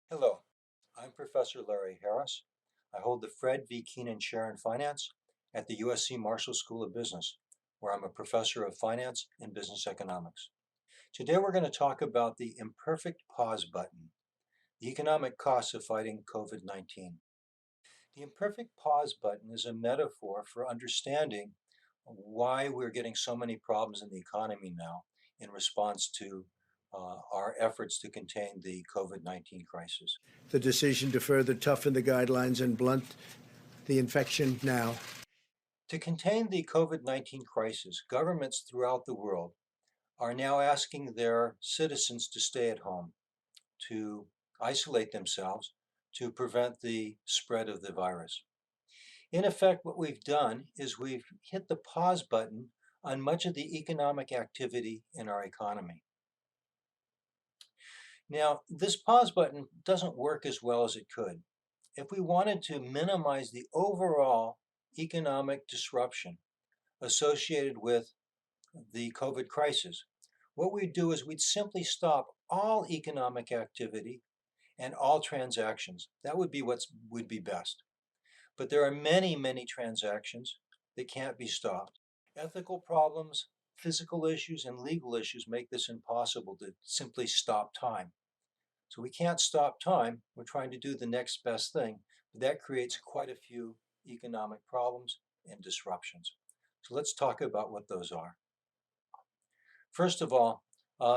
Hello, I'm Professor Larry Harris. I hold the Fred V. Keenan Chair in Finance at the USC Marshall School of Business, where I'm a professor of finance and business economics. Today we're going to talk about the imperfect pause button, the economic costs of fighting COVID-19. The imperfect pause button is a metaphor for understanding why we're getting so many problems in the economy now in response to our efforts to contain the COVID-19 crisis. The decision to further toughen the guidelines and blunt the infection now. To contain the COVID-19 crisis, governments throughout the world are now asking their citizens to stay at home, to isolate themselves, to prevent the spread of the virus. In effect, what we've done is we've hit the pause button on much of the economic activity in our economy. Now, this pause button doesn't work as well as it could. If we wanted to minimize the overall economic disruption associated with the COVID crisis, what we'd do is we'd simply stop all economic activity and all transactions. That would be what would be best. But there are many, many transactions that can't be stopped. Ethical problems, physical issues, and legal issues make this impossible to simply stop time. So we can't stop time. We're trying to do the next best thing, but that creates quite a few economic problems and disruptions. So let's talk about what those are. First of all,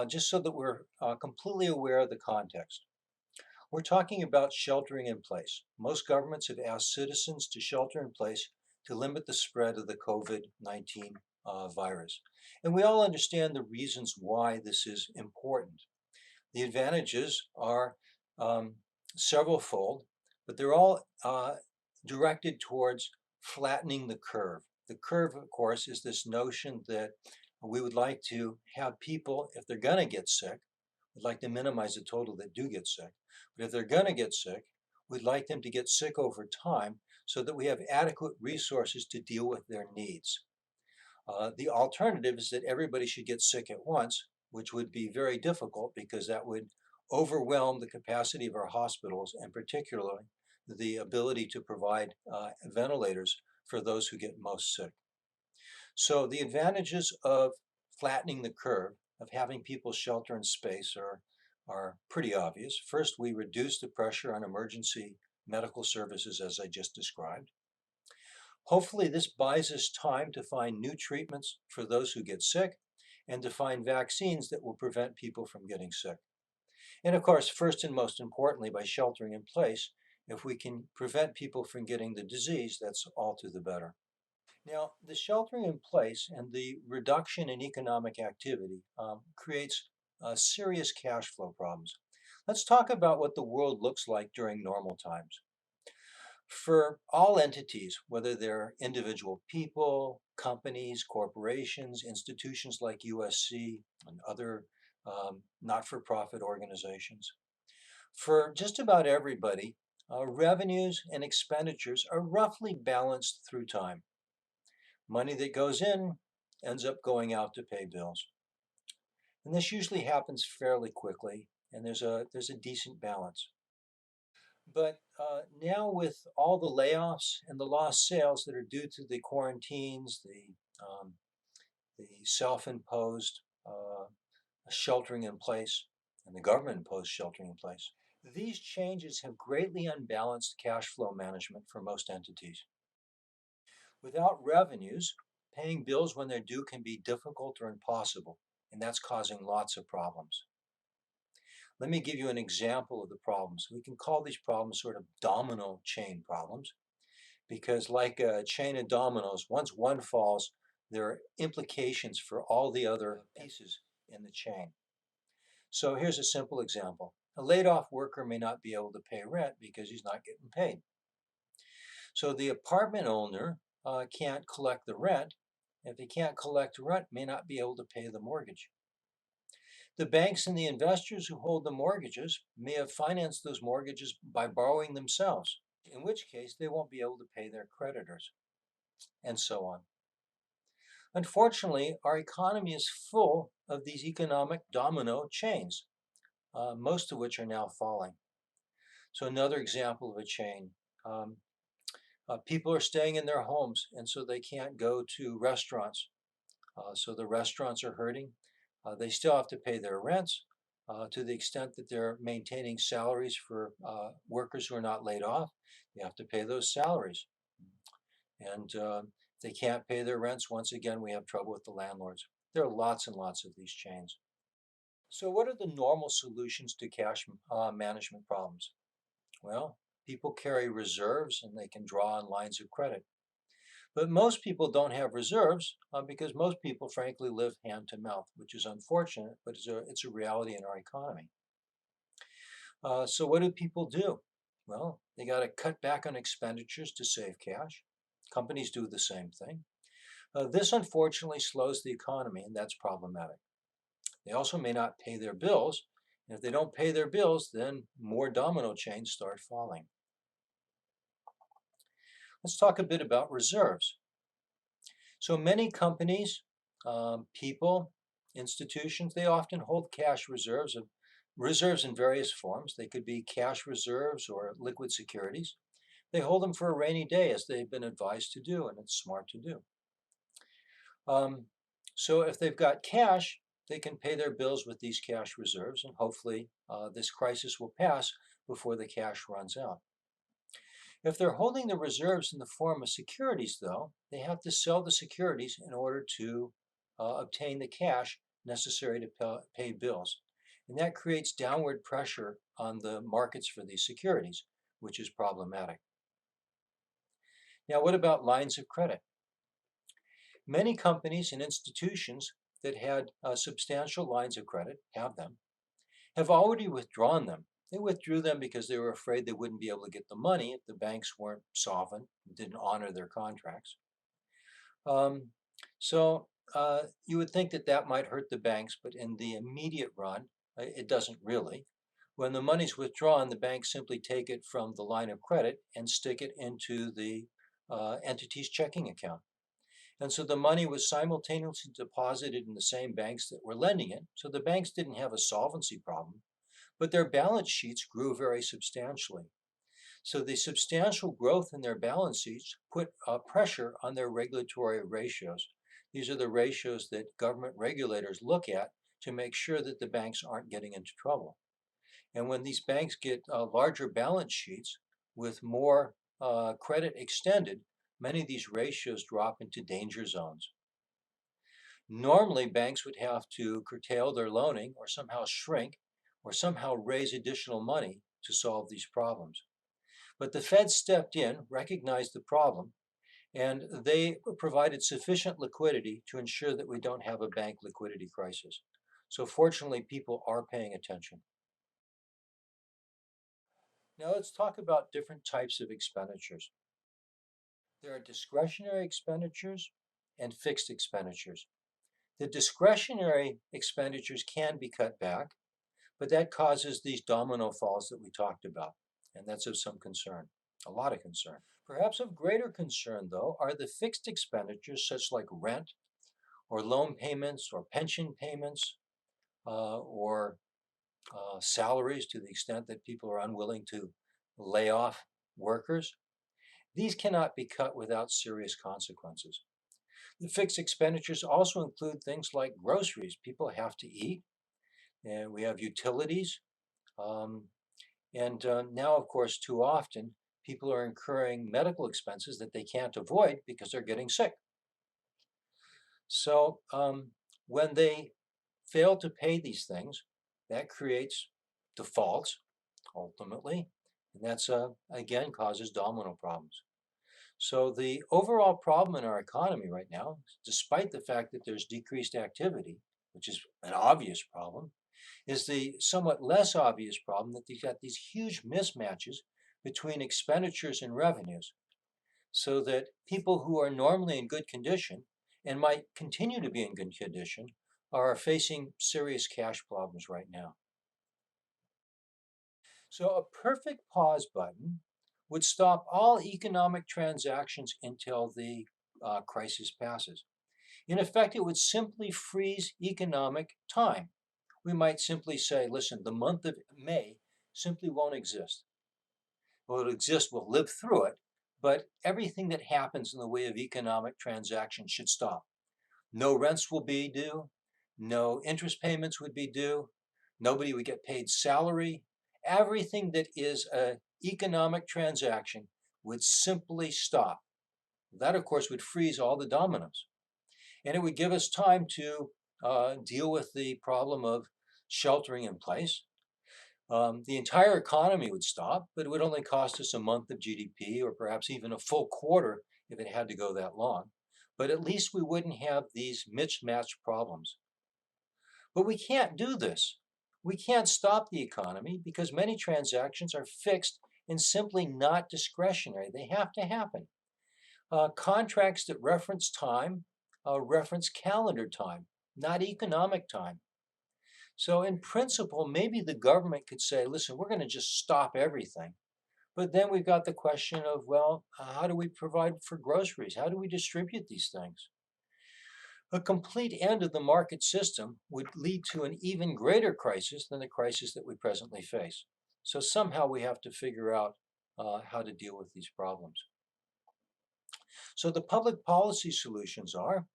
just so that we're completely aware of the context, we're talking about sheltering in place. Most governments have asked citizens to shelter in place to limit the spread of the COVID-19 virus. And we all understand the reasons why this is important. The advantages are several-fold, but they're all directed towards flattening the curve. The curve, of course, is this notion that we would like to have people, if they're going to get sick, we'd like to minimize the total that do get sick. But if they're going to get sick, we'd like them to get sick over time so that we have adequate resources to deal with their needs. The alternative is that everybody should get sick at once, which would be very difficult because that would overwhelm the capacity of our hospitals and particularly the ability to provide ventilators for those who get most sick. So the advantages of flattening the curve, of having people shelter in space are pretty obvious. First, we reduce the pressure on emergency medical services as I just described. Hopefully this buys us time to find new treatments for those who get sick and to find vaccines that will prevent people from getting sick. And of course, first and most importantly, by sheltering in place, if we can prevent people from getting the disease, that's all to the better. Now, the sheltering in place and the reduction in economic activity creates serious cash flow problems. Let's talk about what the world looks like during normal times. For all entities, whether they're individual people, companies, corporations, institutions like USC and other not-for-profit organizations, for just about everybody, revenues and expenditures are roughly balanced through time. Money that goes in ends up going out to pay bills. And this usually happens fairly quickly, and there's a decent balance. But now with all the layoffs and the lost sales that are due to the quarantines, the self-imposed sheltering in place, and the government-imposed sheltering in place, these changes have greatly unbalanced cash flow management for most entities. Without revenues, paying bills when they're due can be difficult or impossible, and that's causing lots of problems. Let me give you an example of the problems. We can call these problems sort of domino chain problems because like a chain of dominoes, once one falls, there are implications for all the other pieces in the chain. So here's a simple example. A laid-off worker may not be able to pay rent because he's not getting paid. So the apartment owner can't collect the rent. If he can't collect rent, may not be able to pay the mortgage. The banks and the investors who hold the mortgages may have financed those mortgages by borrowing themselves, in which case they won't be able to pay their creditors, and so on. Unfortunately, our economy is full of these economic domino chains, most of which are now falling. So another example of a chain. Um, People are staying in their homes, and so they can't go to restaurants. So the restaurants are hurting. They still have to pay their rents to the extent that they're maintaining salaries for workers who are not laid off. They have to pay those salaries. And if they can't pay their rents, once again, we have trouble with the landlords. There are lots and lots of these chains. So, what are the normal solutions to cash management problems? Well, people carry reserves and they can draw on lines of credit. But most people don't have reserves because most people, frankly, live hand to mouth, which is unfortunate, but it's a reality in our economy. So, what do people do? Well, they got to cut back on expenditures to save cash. Companies do the same thing. This unfortunately slows the economy, and that's problematic. They also may not pay their bills. And if they don't pay their bills, then more domino chains start falling. Let's talk a bit about reserves. So many companies, people, institutions, they often hold cash reserves in various forms. They could be cash reserves or liquid securities. They hold them for a rainy day, as they've been advised to do, and it's smart to do. Um, so if they've got cash, they can pay their bills with these cash reserves, and hopefully this crisis will pass before the cash runs out. If they're holding the reserves in the form of securities, though, they have to sell the securities in order to obtain the cash necessary to pay bills. And that creates downward pressure on the markets for these securities, which is problematic. Now, what about lines of credit? Many companies and institutions that had substantial lines of credit, have them, have already withdrawn them. They withdrew them because they were afraid they wouldn't be able to get the money if the banks weren't solvent and didn't honor their contracts. Um, so you would think that that might hurt the banks, but in the immediate run, it doesn't really. When the money's withdrawn, the banks simply take it from the line of credit and stick it into the entity's checking account. And so the money was simultaneously deposited in the same banks that were lending it. So the banks didn't have a solvency problem, but their balance sheets grew very substantially. So the substantial growth in their balance sheets put pressure on their regulatory ratios. These are the ratios that government regulators look at to make sure that the banks aren't getting into trouble. And when these banks get larger balance sheets with more credit extended, many of these ratios drop into danger zones. Normally, banks would have to curtail their loaning or somehow shrink or somehow raise additional money to solve these problems. But the Fed stepped in, recognized the problem, and they provided sufficient liquidity to ensure that we don't have a bank liquidity crisis. So fortunately, people are paying attention. Now let's talk about different types of expenditures. There are discretionary expenditures and fixed expenditures. The discretionary expenditures can be cut back, but that causes these domino falls that we talked about, and that's of some concern, a lot of concern. Perhaps of greater concern, though, are the fixed expenditures such like rent or loan payments or pension payments or salaries to the extent that people are unwilling to lay off workers. These cannot be cut without serious consequences. The fixed expenditures also include things like groceries. People have to eat, and we have utilities. Um, and now, of course, too often, people are incurring medical expenses that they can't avoid because they're getting sick. So when they fail to pay these things, that creates defaults ultimately, and that's again causes domino problems. So the overall problem in our economy right now, despite the fact that there's decreased activity, which is an obvious problem, is the somewhat less obvious problem that you've got these huge mismatches between expenditures and revenues, so that people who are normally in good condition and might continue to be in good condition are facing serious cash problems right now. So a perfect pause button would stop all economic transactions until the crisis passes. In effect, it would simply freeze economic time. We might simply say, listen, the month of May simply won't exist. will exist, will live through it, but everything that happens in the way of economic transactions should stop. No rents will be due, no interest payments would be due, nobody would get paid salary. Everything that is an economic transaction would simply stop. That, of course, would freeze all the dominoes. And it would give us time to deal with the problem of sheltering in place. The entire economy would stop, but it would only cost us a month of GDP or perhaps even a full quarter if it had to go that long. But at least we wouldn't have these mismatched problems. But we can't do this. We can't stop the economy because many transactions are fixed and simply not discretionary. They have to happen. Contracts that reference time reference calendar time, not economic time. So, in principle, maybe the government could say, listen, we're going to just stop everything. But then we've got the question of, well, how do we provide for groceries? How do we distribute these things? A complete end of the market system would lead to an even greater crisis than the crisis that we presently face. So, somehow we have to figure out how to deal with these problems. So, the public policy solutions are,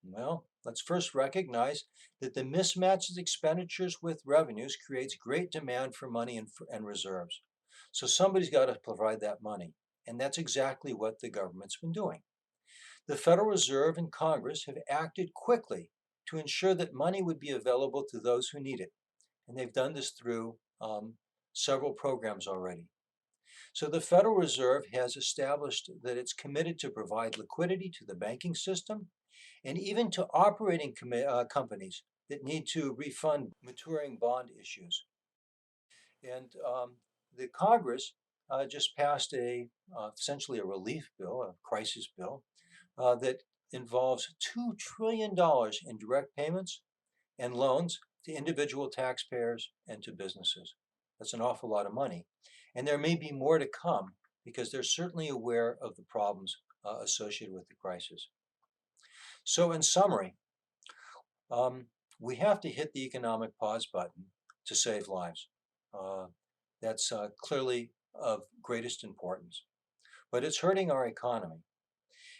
well, let's first recognize that the mismatch of expenditures with revenues creates great demand for money and reserves. So somebody's got to provide that money. And that's exactly what the government's been doing. The Federal Reserve and Congress have acted quickly to ensure that money would be available to those who need it. And they've done this through several programs already. So the Federal Reserve has established that it's committed to provide liquidity to the banking system and even to operating companies that need to refund maturing bond issues. And the Congress just passed essentially a relief bill, a crisis bill, that involves $2 trillion in direct payments and loans to individual taxpayers and to businesses. That's an awful lot of money. And there may be more to come because they're certainly aware of the problems associated with the crisis. So, in summary, um, we have to hit the economic pause button to save lives. Uh, that's clearly of greatest importance. But it's hurting our economy.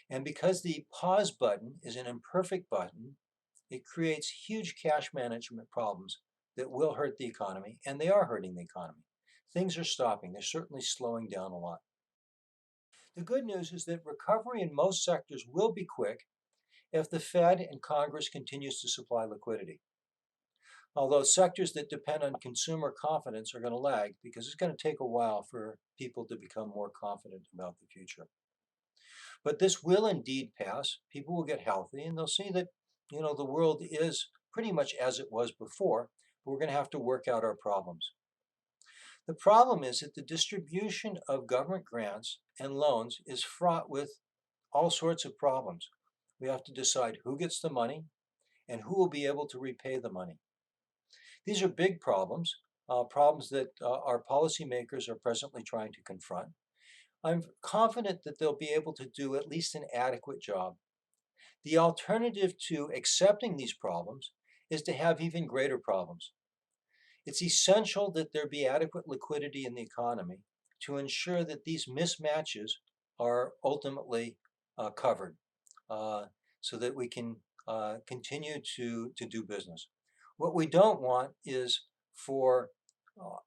And because the pause button is an imperfect button, it creates huge cash management problems that will hurt the economy, and they are hurting the economy. Things are stopping. They're certainly slowing down a lot. The good news is that recovery in most sectors will be quick if the Fed and Congress continues to supply liquidity. Although sectors that depend on consumer confidence are going to lag because it's going to take a while for people to become more confident about the future. But this will indeed pass. People will get healthy and they'll see that, the world is pretty much as it was before, but we're going to have to work out our problems. The problem is that the distribution of government grants and loans is fraught with all sorts of problems. We have to decide who gets the money and who will be able to repay the money. These are big problems, problems that our policymakers are presently trying to confront. I'm confident that they'll be able to do at least an adequate job. The alternative to accepting these problems is to have even greater problems. It's essential that there be adequate liquidity in the economy to ensure that these mismatches are ultimately covered so that we can continue to do business. What we don't want is for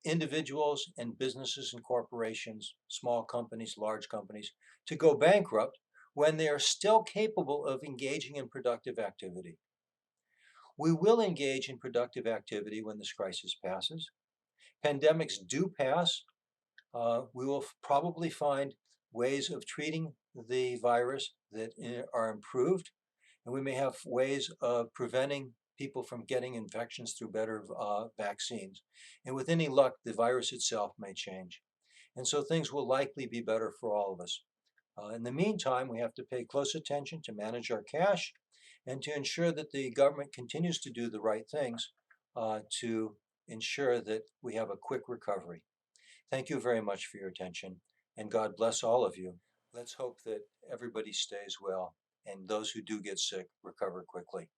individuals and businesses and corporations, small companies, large companies, to go bankrupt when they are still capable of engaging in productive activity. We will engage in productive activity when this crisis passes. Pandemics do pass. We will probably find ways of treating the virus that are improved, and we may have ways of preventing people from getting infections through better vaccines. And with any luck, the virus itself may change. And so things will likely be better for all of us. In the meantime, we have to pay close attention to manage our cash and to ensure that the government continues to do the right things to ensure that we have a quick recovery. Thank you very much for your attention, and God bless all of you. Let's hope that everybody stays well and those who do get sick recover quickly.